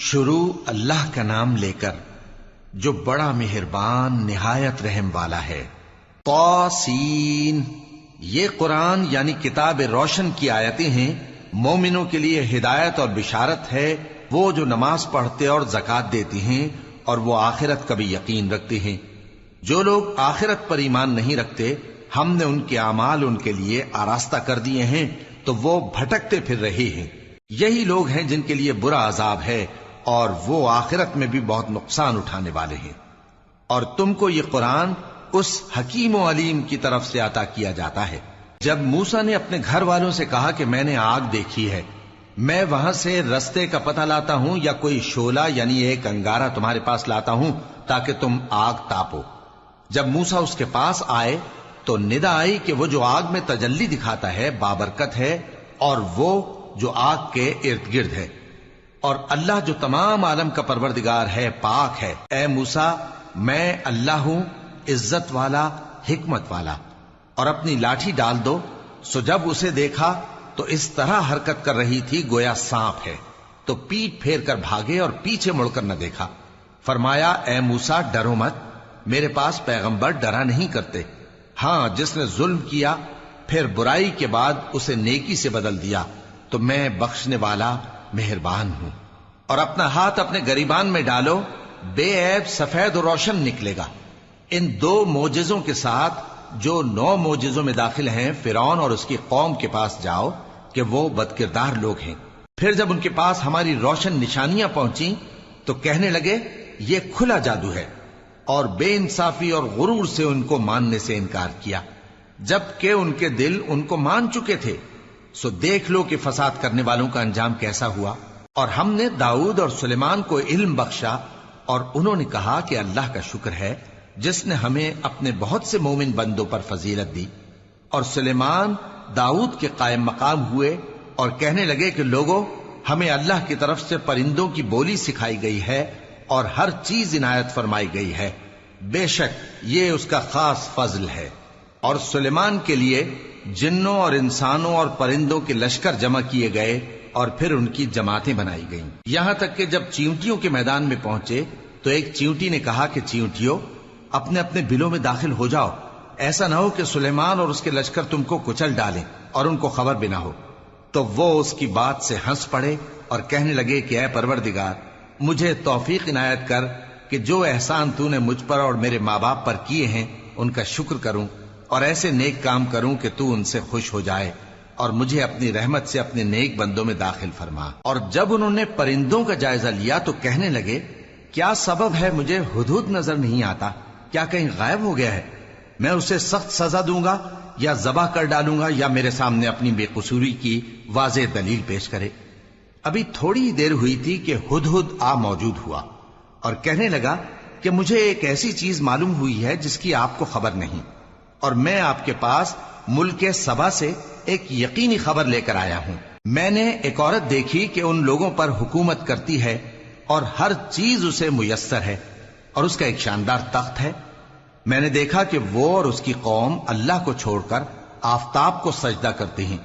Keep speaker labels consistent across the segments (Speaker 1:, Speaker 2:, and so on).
Speaker 1: شروع اللہ کا نام لے کر جو بڑا مہربان نہایت رحم والا ہے۔ طاسین، یہ قرآن یعنی کتاب روشن کی آیتیں ہیں، مومنوں کے لیے ہدایت اور بشارت ہے، وہ جو نماز پڑھتے اور زکوٰۃ دیتے ہیں اور وہ آخرت کا بھی یقین رکھتے ہیں۔ جو لوگ آخرت پر ایمان نہیں رکھتے، ہم نے ان کے اعمال ان کے لیے آراستہ کر دیے ہیں تو وہ بھٹکتے پھر رہے ہیں۔ یہی لوگ ہیں جن کے لیے برا عذاب ہے اور وہ آخرت میں بھی بہت نقصان اٹھانے والے ہیں۔ اور تم کو یہ قرآن اس حکیم و علیم کی طرف سے عطا کیا جاتا ہے۔ جب موسیٰ نے اپنے گھر والوں سے کہا کہ میں نے آگ دیکھی ہے، میں وہاں سے رستے کا پتہ لاتا ہوں یا کوئی شعلہ یعنی ایک انگارہ تمہارے پاس لاتا ہوں تاکہ تم آگ تاپو۔ جب موسیٰ اس کے پاس آئے تو ندا آئی کہ وہ جو آگ میں تجلی دکھاتا ہے بابرکت ہے، اور وہ جو آگ کے ارد گرد ہے، اور اللہ جو تمام عالم کا پروردگار ہے پاک ہے۔ اے موسیٰ، میں اللہ ہوں، عزت والا، حکمت والا، اور اپنی لاٹھی ڈال دو۔ سو جب اسے دیکھا تو اس طرح حرکت کر رہی تھی گویا سانپ ہے، تو پیٹ پھیر کر بھاگے اور پیچھے مڑ کر نہ دیکھا۔ فرمایا، اے موسیٰ ڈرو مت، میرے پاس پیغمبر ڈرا نہیں کرتے۔ ہاں، جس نے ظلم کیا پھر برائی کے بعد اسے نیکی سے بدل دیا تو میں بخشنے والا مہربان ہوں۔ اور اپنا ہاتھ اپنے گریبان میں ڈالو، بے عیب سفید و روشن نکلے گا۔ ان 2 معجزوں کے ساتھ جو 9 معجزوں میں داخل ہیں فرعون اور اس کی قوم کے پاس جاؤ کہ وہ بدکردار لوگ ہیں۔ پھر جب ان کے پاس ہماری روشن نشانیاں پہنچیں تو کہنے لگے یہ کھلا جادو ہے، اور بے انصافی اور غرور سے ان کو ماننے سے انکار کیا، جبکہ ان کے دل ان کو مان چکے تھے۔ سو دیکھ لو کہ فساد کرنے والوں کا انجام کیسا ہوا۔ اور ہم نے داؤد اور سلیمان کو علم بخشا، اور انہوں نے کہا کہ اللہ کا شکر ہے جس نے ہمیں اپنے بہت سے مومن بندوں پر فضیلت دی۔ اور سلیمان داؤد کے قائم مقام ہوئے اور کہنے لگے کہ لوگوں، ہمیں اللہ کی طرف سے پرندوں کی بولی سکھائی گئی ہے اور ہر چیز عنایت فرمائی گئی ہے، بے شک یہ اس کا خاص فضل ہے۔ اور سلیمان کے لیے جنوں اور انسانوں اور پرندوں کے لشکر جمع کیے گئے اور پھر ان کی جماعتیں بنائی گئیں، یہاں تک کہ جب چیونٹیوں کے میدان میں پہنچے تو ایک چیونٹی نے کہا کہ چیونٹیوں، اپنے اپنے بلوں میں داخل ہو جاؤ، ایسا نہ ہو کہ سلیمان اور اس کے لشکر تم کو کچل ڈالیں اور ان کو خبر بھی نہ ہو۔ تو وہ اس کی بات سے ہنس پڑے اور کہنے لگے کہ اے پروردگار، مجھے توفیق عنایت کر کہ جو احسان تو نے مجھ پر اور میرے ماں باپ پر کیے ہیں ان کا شکر کروں اور ایسے نیک کام کروں کہ تو ان سے خوش ہو جائے، اور مجھے اپنی رحمت سے اپنے نیک بندوں میں داخل فرما۔ اور جب انہوں نے پرندوں کا جائزہ لیا تو کہنے لگے کیا سبب ہے مجھے ہدہد نظر نہیں آتا؟ کیا کہیں غائب ہو گیا ہے؟ میں اسے سخت سزا دوں گا یا ذبح کر ڈالوں گا یا میرے سامنے اپنی بے قصوری کی واضح دلیل پیش کرے۔ ابھی تھوڑی ہی دیر ہوئی تھی کہ ہدہد آ موجود ہوا اور کہنے لگا کہ مجھے ایک ایسی چیز معلوم ہوئی ہے جس کی آپ کو خبر نہیں، اور میں آپ کے پاس ملک سبا سے ایک یقینی خبر لے کر آیا ہوں۔ میں نے ایک عورت دیکھی کہ ان لوگوں پر حکومت کرتی ہے اور ہر چیز اسے میسر ہے، اور اس کا ایک شاندار تخت ہے۔ میں نے دیکھا کہ وہ اور اس کی قوم اللہ کو چھوڑ کر آفتاب کو سجدہ کرتے ہیں،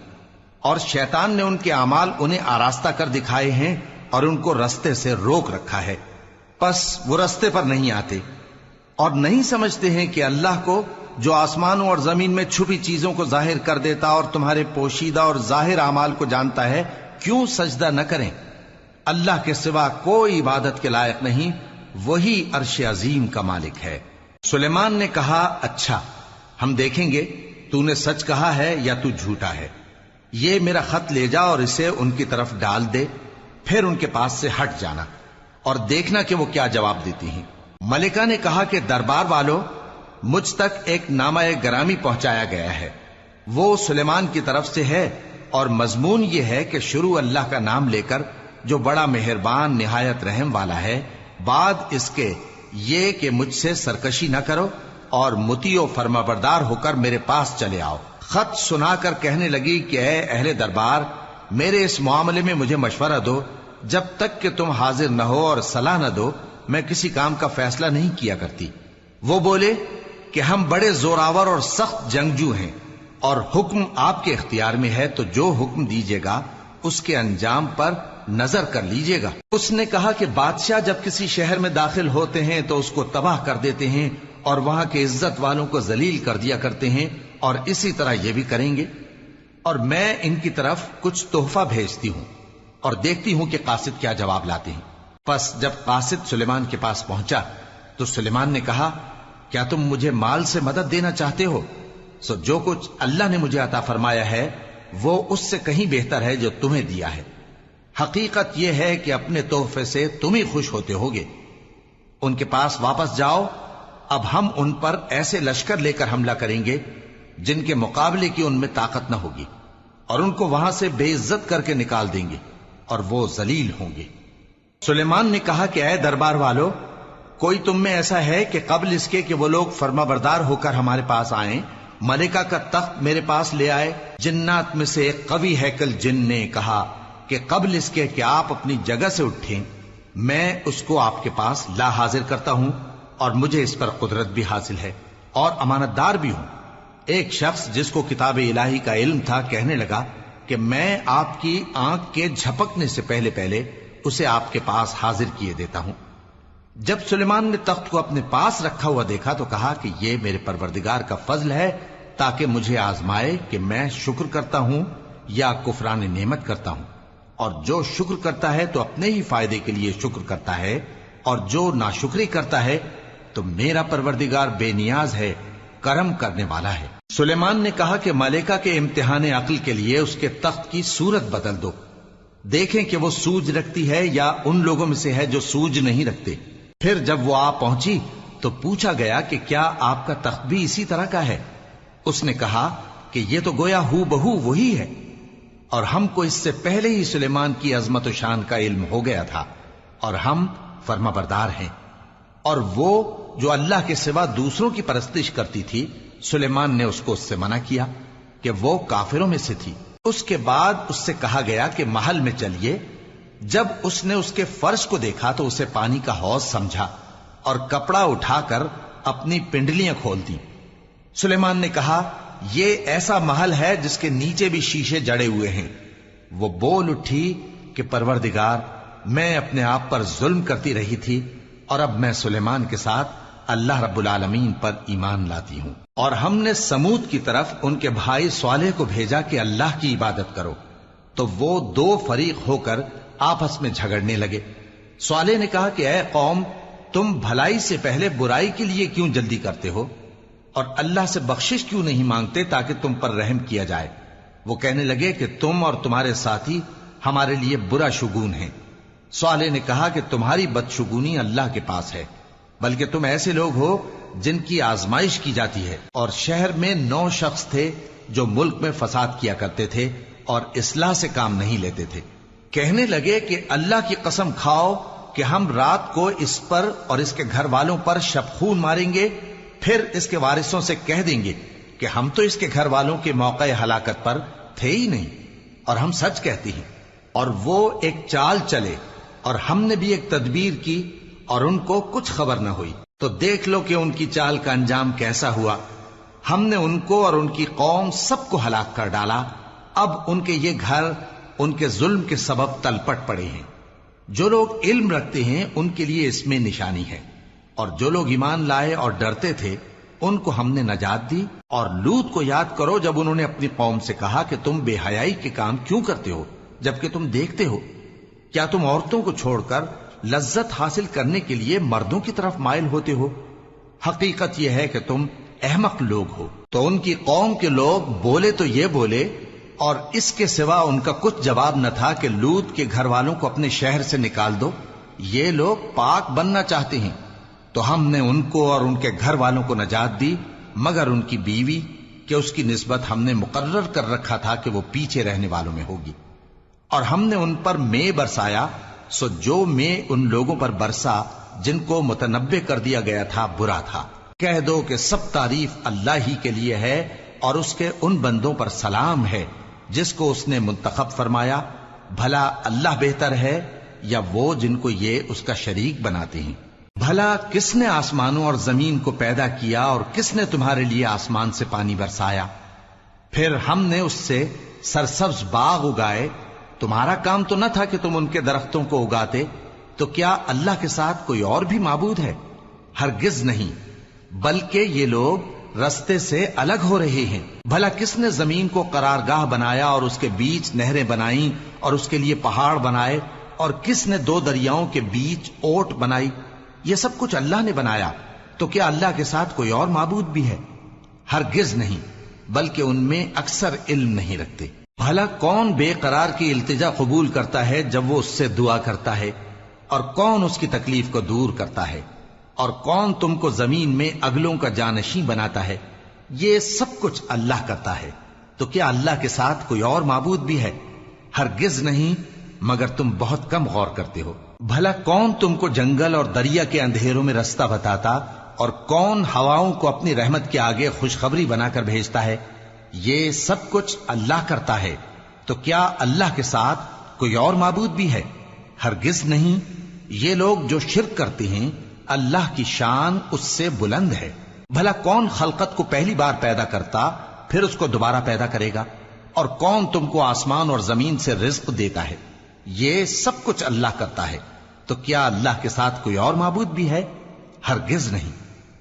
Speaker 1: اور شیطان نے ان کے اعمال انہیں آراستہ کر دکھائے ہیں اور ان کو رستے سے روک رکھا ہے، پس وہ رستے پر نہیں آتے اور نہیں سمجھتے ہیں کہ اللہ کو جو آسمانوں اور زمین میں چھپی چیزوں کو ظاہر کر دیتا اور تمہارے پوشیدہ اور ظاہر اعمال کو جانتا ہے، کیوں سجدہ نہ کریں؟ اللہ کے سوا کوئی عبادت کے لائق نہیں، وہی عرش عظیم کا مالک ہے۔ سلیمان نے کہا اچھا، ہم دیکھیں گے تو نے سچ کہا ہے یا تو جھوٹا ہے۔ یہ میرا خط لے جا اور اسے ان کی طرف ڈال دے، پھر ان کے پاس سے ہٹ جانا اور دیکھنا کہ وہ کیا جواب دیتی ہیں۔ ملکہ نے کہا کہ دربار والوں، مجھ تک ایک نامہ گرامی پہنچایا گیا ہے، وہ سلیمان کی طرف سے ہے، اور مضمون یہ ہے کہ شروع اللہ کا نام لے کر جو بڑا مہربان نہایت رحم والا ہے، بعد اس کے یہ کہ مجھ سے سرکشی نہ کرو اور مطیع و فرمانبردار ہو کر میرے پاس چلے آؤ۔ خط سنا کر کہنے لگی کہ اے اہل دربار، میرے اس معاملے میں مجھے مشورہ دو، جب تک کہ تم حاضر نہ ہو اور صلاح نہ دو میں کسی کام کا فیصلہ نہیں کیا کرتی۔ وہ بولے کہ ہم بڑے زوراور اور سخت جنگجو ہیں، اور حکم آپ کے اختیار میں ہے، تو جو حکم دیجیے گا اس کے انجام پر نظر کر لیجئے گا۔ اس نے کہا کہ بادشاہ جب کسی شہر میں داخل ہوتے ہیں تو اس کو تباہ کر دیتے ہیں اور وہاں کے عزت والوں کو ذلیل کر دیا کرتے ہیں، اور اسی طرح یہ بھی کریں گے، اور میں ان کی طرف کچھ تحفہ بھیجتی ہوں اور دیکھتی ہوں کہ قاصد کیا جواب لاتے ہیں۔ پس جب قاصد سلیمان کے پاس پہنچا تو سلیمان نے کہا، کیا تم مجھے مال سے مدد دینا چاہتے ہو؟ سو جو کچھ اللہ نے مجھے عطا فرمایا ہے وہ اس سے کہیں بہتر ہے جو تمہیں دیا ہے۔ حقیقت یہ ہے کہ اپنے تحفے سے تم ہی خوش ہوتے ہوگے۔ ان کے پاس واپس جاؤ، اب ہم ان پر ایسے لشکر لے کر حملہ کریں گے جن کے مقابلے کی ان میں طاقت نہ ہوگی، اور ان کو وہاں سے بے عزت کر کے نکال دیں گے اور وہ ذلیل ہوں گے۔ سلیمان نے کہا کہ اے دربار والو، کوئی تم میں ایسا ہے کہ قبل اس کے کہ وہ لوگ فرما بردار ہو کر ہمارے پاس آئیں، ملکہ کا تخت میرے پاس لے آئے؟ جنات میں سے ایک قوی ہیکل جن نے کہا کہ قبل اس کے کہ آپ اپنی جگہ سے اٹھیں میں اس کو آپ کے پاس لا حاضر کرتا ہوں، اور مجھے اس پر قدرت بھی حاصل ہے اور امانت دار بھی ہوں۔ ایک شخص جس کو کتاب الہی کا علم تھا کہنے لگا کہ میں آپ کی آنکھ کے جھپکنے سے پہلے پہلے اسے آپ کے پاس حاضر کیے دیتا ہوں۔ جب سلیمان نے تخت کو اپنے پاس رکھا ہوا دیکھا تو کہا کہ یہ میرے پروردگار کا فضل ہے تاکہ مجھے آزمائے کہ میں شکر کرتا ہوں یا کفران نعمت کرتا ہوں، اور جو شکر کرتا ہے تو اپنے ہی فائدے کے لیے شکر کرتا ہے، اور جو ناشکری کرتا ہے تو میرا پروردگار بے نیاز ہے، کرم کرنے والا ہے۔ سلیمان نے کہا کہ ملکہ کے امتحان عقل کے لیے اس کے تخت کی صورت بدل دو، دیکھیں کہ وہ سوج رکھتی ہے یا ان لوگوں میں سے ہے جو سوج نہیں رکھتے۔ پھر جب وہ آ پہنچی تو پوچھا گیا کہ کیا آپ کا تخت بھی اسی طرح کا ہے؟ اس نے کہا کہ یہ تو گویا ہو بہو وہی ہے، اور ہم کو اس سے پہلے ہی سلیمان کی عظمت و شان کا علم ہو گیا تھا، اور ہم فرما بردار ہیں۔ اور وہ جو اللہ کے سوا دوسروں کی پرستش کرتی تھی، سلیمان نے اس کو اس سے منع کیا کہ وہ کافروں میں سے تھی۔ اس کے بعد اس سے کہا گیا کہ محل میں چلیے۔ جب اس نے اس کے فرش کو دیکھا تو اسے پانی کا حوض سمجھا اور کپڑا اٹھا کر اپنی پنڈلیاں کھول دی۔ سلیمان نے کہا، یہ ایسا محل ہے جس کے نیچے بھی شیشے جڑے ہوئے ہیں۔ وہ بول اٹھی کہ پروردگار، میں اپنے آپ پر ظلم کرتی رہی تھی، اور اب میں سلیمان کے ساتھ اللہ رب العالمین پر ایمان لاتی ہوں۔ اور ہم نے سمود کی طرف ان کے بھائی صالح کو بھیجا کہ اللہ کی عبادت کرو، تو وہ دو فریق ہو کر آپس میں جھگڑنے لگے۔ صالح نے کہا کہ اے قوم، تم بھلائی سے پہلے برائی کے لیے کیوں جلدی کرتے ہو، اور اللہ سے بخشش کیوں نہیں مانگتے تاکہ تم پر رحم کیا جائے؟ وہ کہنے لگے کہ تم اور تمہارے ساتھی ہمارے لیے برا شگون ہیں۔ صالح نے کہا کہ تمہاری بدشگونی اللہ کے پاس ہے، بلکہ تم ایسے لوگ ہو جن کی آزمائش کی جاتی ہے۔ اور شہر میں 9 شخص تھے جو ملک میں فساد کیا کرتے تھے اور اصلاح سے کام نہیں لیتے تھے۔ کہنے لگے کہ اللہ کی قسم کھاؤ کہ ہم رات کو اس پر اور اس کے گھر والوں پر شبخون ماریں گے، پھر اس کے وارثوں سے کہہ دیں گے کہ ہم تو اس کے گھر والوں کے موقع ہلاکت پر تھے ہی نہیں، اور ہم سچ کہتے ہیں۔ اور وہ ایک چال چلے، اور ہم نے بھی ایک تدبیر کی، اور ان کو کچھ خبر نہ ہوئی۔ تو دیکھ لو کہ ان کی چال کا انجام کیسا ہوا۔ ہم نے ان کو اور ان کی قوم سب کو ہلاک کر ڈالا۔ اب ان کے یہ گھر ان کے ظلم کے سبب تلپٹ پڑے ہیں۔ جو لوگ علم رکھتے ہیں ان کے لیے اس میں نشانی ہے، اور جو لوگ ایمان لائے اور ڈرتے تھے ان کو ہم نے نجات دی۔ اور لوط کو یاد کرو جب انہوں نے اپنی قوم سے کہا کہ تم بے حیائی کے کام کیوں کرتے ہو جبکہ تم دیکھتے ہو؟ کیا تم عورتوں کو چھوڑ کر لذت حاصل کرنے کے لیے مردوں کی طرف مائل ہوتے ہو؟ حقیقت یہ ہے کہ تم احمق لوگ ہو۔ تو ان کی قوم کے لوگ بولے تو یہ بولے، اور اس کے سوا ان کا کچھ جواب نہ تھا کہ لوط کے گھر والوں کو اپنے شہر سے نکال دو، یہ لوگ پاک بننا چاہتے ہیں۔ تو ہم نے ان کو اور ان کے گھر والوں کو نجات دی، مگر ان کی بیوی کہ اس کی نسبت ہم نے مقرر کر رکھا تھا کہ وہ پیچھے رہنے والوں میں ہوگی۔ اور ہم نے ان پر مے برسایا، سو جو مے ان لوگوں پر برسا جن کو متنبع کر دیا گیا تھا برا تھا۔ کہہ دو کہ سب تعریف اللہ ہی کے لیے ہے، اور اس کے ان بندوں پر سلام ہے جس کو اس نے منتخب فرمایا۔ بھلا اللہ بہتر ہے یا وہ جن کو یہ اس کا شریک بناتے ہیں؟ بھلا کس نے آسمانوں اور زمین کو پیدا کیا، اور کس نے تمہارے لیے آسمان سے پانی برسایا؟ پھر ہم نے اس سے سرسبز باغ اگائے، تو تمہارا کام تو نہ تھا کہ تم ان کے درختوں کو اگاتے، تو کیا اللہ کے ساتھ کوئی اور بھی معبود ہے؟ ہرگز نہیں، بلکہ یہ لوگ رستے سے الگ ہو رہے ہیں۔ بھلا کس نے زمین کو قرارگاہ بنایا اور اس کے بیچ نہریں بنائیں اور اس کے لیے پہاڑ بنائے، اور کس نے دو دریاؤں کے بیچ اوٹ بنائی؟ یہ سب کچھ اللہ نے بنایا، تو کیا اللہ کے ساتھ کوئی اور معبود بھی ہے؟ ہرگز نہیں، بلکہ ان میں اکثر علم نہیں رکھتے۔ بھلا کون بے قرار کی التجا قبول کرتا ہے جب وہ اس سے دعا کرتا ہے، اور کون اس کی تکلیف کو دور کرتا ہے، اور کون تم کو زمین میں اگلوں کا جانشین بناتا ہے؟ یہ سب کچھ اللہ کرتا ہے، تو کیا اللہ کے ساتھ کوئی اور معبود بھی ہے؟ ہرگز نہیں، مگر تم بہت کم غور کرتے ہو۔ بھلا کون تم کو جنگل اور دریا کے اندھیروں میں رستہ بتاتا، اور کون ہواؤں کو اپنی رحمت کے آگے خوشخبری بنا کر بھیجتا ہے؟ یہ سب کچھ اللہ کرتا ہے، تو کیا اللہ کے ساتھ کوئی اور معبود بھی ہے؟ ہرگز نہیں۔ یہ لوگ جو شرک کرتے ہیں، اللہ کی شان اس سے بلند ہے۔ بھلا کون خلقت کو پہلی بار پیدا کرتا پھر اس کو دوبارہ پیدا کرے گا؟ اور کون تم کو آسمان اور زمین سے رزق دیتا ہے؟ یہ سب کچھ اللہ کرتا ہے، تو کیا اللہ کے ساتھ کوئی اور معبود بھی ہے؟ ہرگز نہیں۔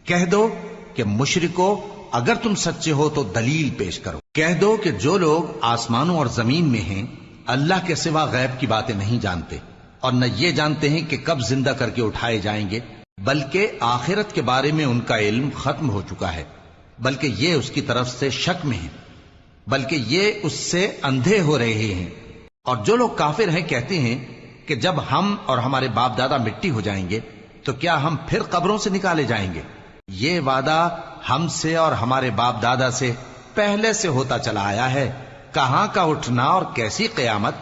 Speaker 1: کہہ دو کہ مشرکو، اگر تم سچے ہو تو دلیل پیش کرو۔ کہہ دو کہ جو لوگ آسمانوں اور زمین میں ہیں اللہ کے سوا غیب کی باتیں نہیں جانتے، اور نہ یہ جانتے ہیں کہ کب زندہ کر کے اٹھائے جائیں گے، بلکہ آخرت کے بارے میں ان کا علم ختم ہو چکا ہے، بلکہ یہ اس کی طرف سے شک میں ہیں، بلکہ یہ اس سے اندھے ہو رہے ہیں۔ اور جو لوگ کافر ہیں کہتے ہیں کہ جب ہم اور ہمارے باپ دادا مٹی ہو جائیں گے تو کیا ہم پھر قبروں سے نکالے جائیں گے؟ یہ وعدہ ہم سے اور ہمارے باپ دادا سے پہلے سے ہوتا چلا آیا ہے، کہاں کا اٹھنا اور کیسی قیامت؟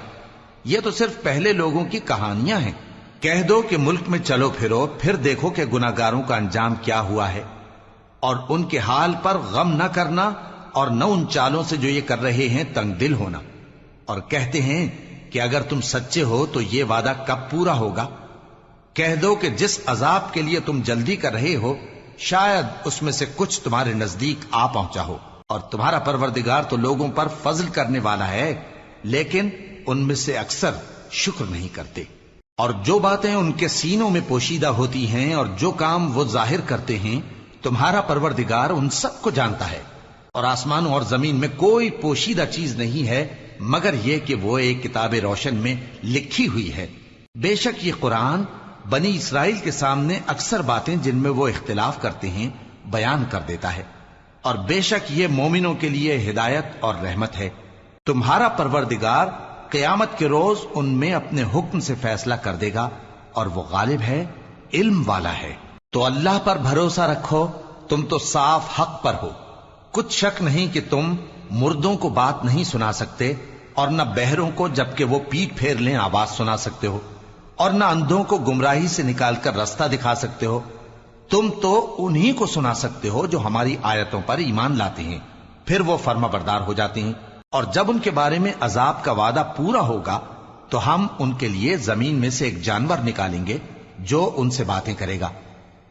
Speaker 1: یہ تو صرف پہلے لوگوں کی کہانیاں ہیں۔ کہہ دو کہ ملک میں چلو پھرو، پھر دیکھو کہ گناہگاروں کا انجام کیا ہوا ہے، اور ان کے حال پر غم نہ کرنا، اور نہ ان چالوں سے جو یہ کر رہے ہیں تنگ دل ہونا۔ اور کہتے ہیں کہ اگر تم سچے ہو تو یہ وعدہ کب پورا ہوگا؟ کہہ دو کہ جس عذاب کے لیے تم جلدی کر رہے ہو شاید اس میں سے کچھ تمہارے نزدیک آ پہنچا ہو، اور تمہارا پروردگار تو لوگوں پر فضل کرنے والا ہے، لیکن ان میں سے اکثر شکر نہیں کرتے۔ اور جو باتیں ان کے سینوں میں پوشیدہ ہوتی ہیں اور جو کام وہ ظاہر کرتے ہیں، تمہارا پروردگار ان سب کو جانتا ہے۔ اور آسمانوں اور زمین میں کوئی پوشیدہ چیز نہیں ہے مگر یہ کہ وہ ایک کتاب روشن میں لکھی ہوئی ہے۔ بے شک یہ قرآن بنی اسرائیل کے سامنے اکثر باتیں جن میں وہ اختلاف کرتے ہیں بیان کر دیتا ہے، اور بے شک یہ مومنوں کے لیے ہدایت اور رحمت ہے۔ تمہارا پروردگار قیامت کے روز ان میں اپنے حکم سے فیصلہ کر دے گا، اور وہ غالب ہے، علم والا ہے۔ تو اللہ پر بھروسہ رکھو، تم تو صاف حق پر ہو۔ کچھ شک نہیں کہ تم مردوں کو بات نہیں سنا سکتے، اور نہ بہروں کو جبکہ وہ پیٹ پھیر لیں آواز سنا سکتے ہو، اور نہ اندھوں کو گمراہی سے نکال کر رستہ دکھا سکتے ہو۔ تم تو انہی کو سنا سکتے ہو جو ہماری آیتوں پر ایمان لاتے ہیں، پھر وہ فرما بردار ہو جاتے ہیں۔ اور جب ان کے بارے میں عذاب کا وعدہ پورا ہوگا تو ہم ان کے لیے زمین میں سے ایک جانور نکالیں گے جو ان سے باتیں کرے گا۔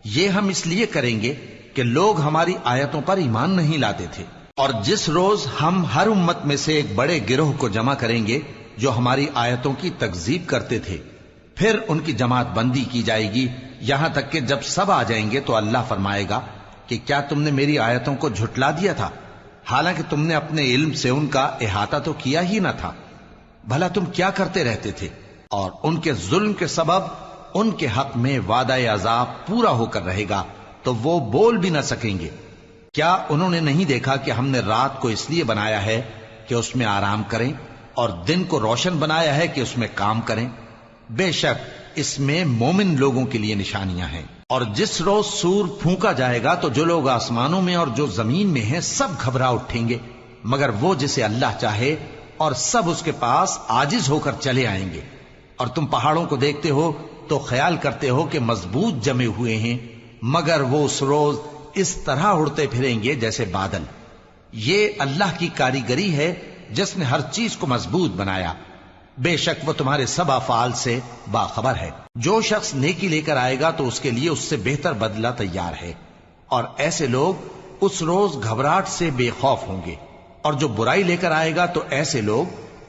Speaker 1: یہ ہم اس لیے کریں گے کہ لوگ ہماری آیتوں پر ایمان نہیں لاتے تھے۔ اور جس روز ہم ہر امت میں سے ایک بڑے گروہ کو جمع کریں گے جو ہماری آیتوں کی تکذیب کرتے تھے، پھر ان کی جماعت بندی کی جائے گی، یہاں تک کہ جب سب آ جائیں گے تو اللہ فرمائے گا کہ کیا تم نے میری آیتوں کو جھٹلا دیا تھا، حالانکہ تم نے اپنے علم سے ان کا احاطہ تو کیا ہی نہ تھا؟ بھلا تم کیا کرتے رہتے تھے؟ اور ان کے ظلم کے سبب ان کے حق میں وعدہ عذاب پورا ہو کر رہے گا تو وہ بول بھی نہ سکیں گے۔ کیا انہوں نے نہیں دیکھا کہ ہم نے رات کو اس لیے بنایا ہے کہ اس میں آرام کریں، اور دن کو روشن بنایا ہے کہ اس میں کام کریں؟ بے شک اس میں مومن لوگوں کے لیے نشانیاں ہیں۔ اور جس روز سور پھونکا جائے گا تو جو لوگ آسمانوں میں اور جو زمین میں ہیں سب گھبرا اٹھیں گے مگر وہ جسے اللہ چاہے، اور سب اس کے پاس عاجز ہو کر چلے آئیں گے۔ اور تم پہاڑوں کو دیکھتے ہو تو خیال کرتے ہو کہ مضبوط جمے ہوئے ہیں، مگر وہ اس روز اس طرح اڑتے پھریں گے جیسے بادل۔ یہ اللہ کی کاریگری ہے جس نے ہر چیز کو مضبوط بنایا، بے شک وہ تمہارے سب افعال سے باخبر ہے۔ جو شخص نیکی لے کر آئے گا تو اس کے لیے اس سے بہتر بدلہ تیار ہے، اور ایسے لوگ اس روز گھبراہٹ سے بے خوف ہوں گے، اور جو برائی لے کر آئے گا تو ایسے لوگ